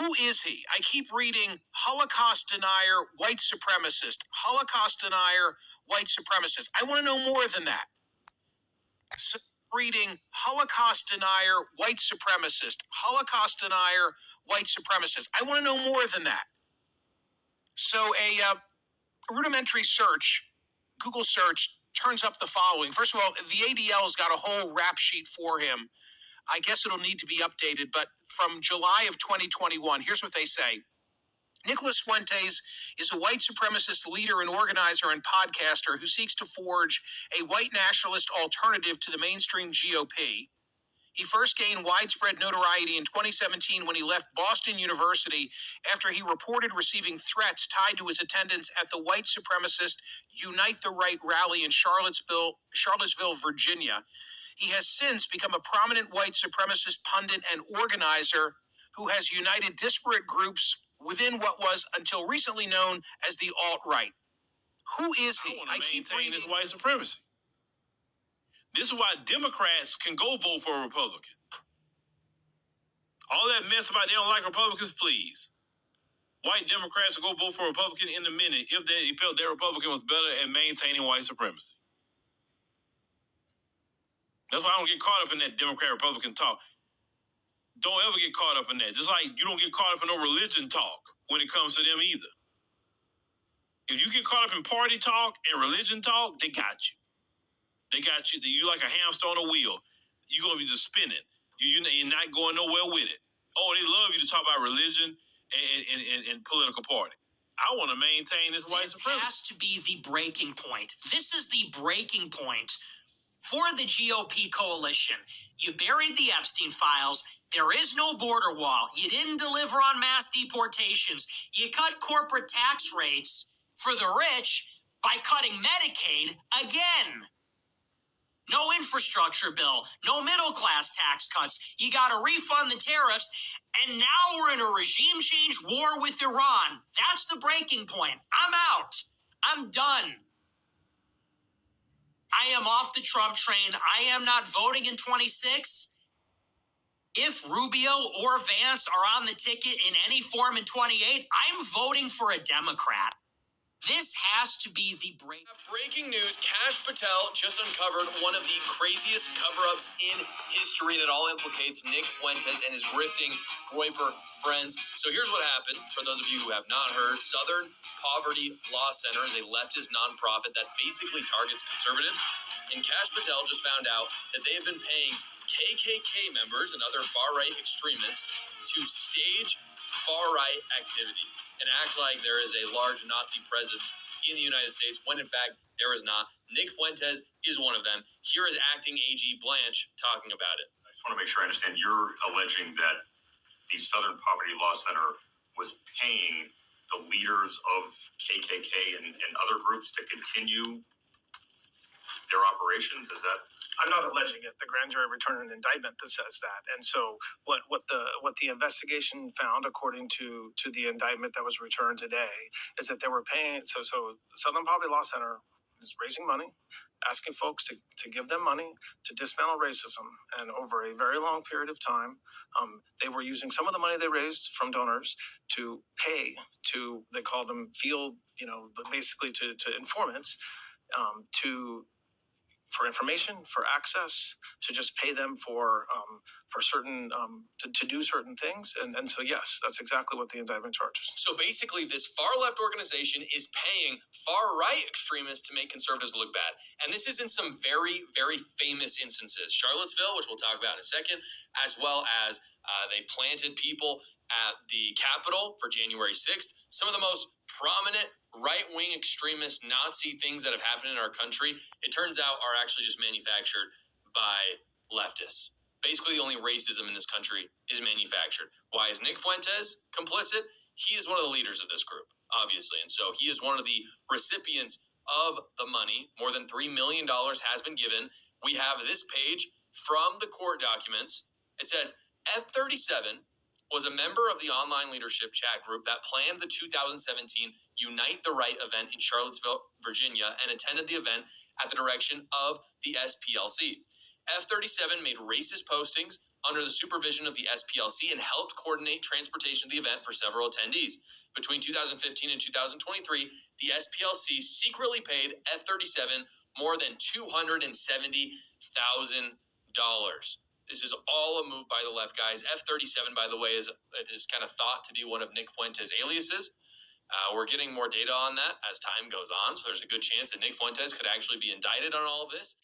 Who is he? I keep reading Holocaust denier, white supremacist, Holocaust denier, white supremacist. I want to know more than that. So reading Holocaust denier, white supremacist, Holocaust denier, white supremacist. I want to know more than that. So a rudimentary search, Google search, turns up the following. First of all, the ADL's got a whole rap sheet for him. I guess it'll need to be updated, but from July of 2021, here's what they say. Nicholas Fuentes is a white supremacist leader and organizer and podcaster who seeks to forge a white nationalist alternative to the mainstream GOP. He first gained widespread notoriety in 2017 when he left Boston University after he reported receiving threats tied to his attendance at the white supremacist Unite the Right rally in Charlottesville, Virginia. He has since become a prominent white supremacist pundit and organizer who has united disparate groups within what was until recently known as the alt-right. Who is he? I keep reading this white supremacy. This is why Democrats can go vote for a Republican. All that mess about they don't like Republicans, please. White Democrats will go vote for a Republican in a minute if they felt their Republican was better at maintaining white supremacy. That's why I don't get caught up in that Democrat-Republican talk. Don't ever get caught up in that. Just like you don't get caught up in no religion talk when it comes to them either. If you get caught up in party talk and religion talk, they got you. They got you. You like a hamster on a wheel. You're going to be just spinning. You're not going nowhere with it. Oh, they love you to talk about religion and political party. I want to maintain this white supremacy. This has to be the breaking point. This is the breaking point for the GOP coalition. You buried the Epstein files. There is no border wall. You didn't deliver on mass deportations. You cut corporate tax rates for the rich by cutting Medicaid again. No infrastructure bill, no middle-class tax cuts. You got to refund the tariffs, and now we're in a regime change war with Iran. That's the breaking point. I'm out. I'm done. I am off the Trump train. I am not voting in 26. If Rubio or Vance are on the ticket in any form in 28, I'm voting for a Democrat. This has to be the breaking news. Kash Patel just uncovered one of the craziest cover-ups in history, and it all implicates Nick Fuentes and his grifting Groyper friends. So here's what happened. For those of you who have not heard, Southern Poverty Law Center is a leftist nonprofit that basically targets conservatives. And Kash Patel just found out that they have been paying KKK members and other far-right extremists to stage far-right activity and act like there is a large Nazi presence in the United States when, in fact, there is not. Nick Fuentes is one of them. Here is Acting AG Blanche talking about it. I just want to make sure I understand. You're alleging that the Southern Poverty Law Center was paying the leaders of KKK and other groups to continue their operations? Is that... I'm not alleging it. The grand jury returned an indictment that says that. And so what the investigation found, according to the indictment that was returned today, is that they were paying. So the Southern Poverty Law Center is raising money, asking folks to give them money to dismantle racism. And over a very long period of time, they were using some of the money they raised from donors to pay to, they call them field, basically to informants, for information, for access, to just pay them for certain, to do certain things. And so, yes, that's exactly what the indictment charges. So basically, this far-left organization is paying far-right extremists to make conservatives look bad. And this is in some very, very famous instances. Charlottesville, which we'll talk about in a second, as well as they planted people at the Capitol for January 6th. Some of the most prominent right-wing extremist Nazi things that have happened in our country, it turns out, are actually just manufactured by leftists. Basically, the only racism in this country is manufactured. Why is Nick Fuentes complicit? He is one of the leaders of this group, obviously. And so he is one of the recipients of the money. More than $3 million has been given. We have this page from the court documents. It says F-37 was a member of the online leadership chat group that planned the 2017 Unite the Right event in Charlottesville, Virginia, and attended the event at the direction of the SPLC. F-37 made racist postings under the supervision of the SPLC and helped coordinate transportation of the event for several attendees. Between 2015 and 2023, the SPLC secretly paid F-37 more than $270,000. This is all a move by the left, guys. F-37, by the way, is kind of thought to be one of Nick Fuentes' aliases. We're getting more data on that as time goes on, so there's a good chance that Nick Fuentes could actually be indicted on all of this.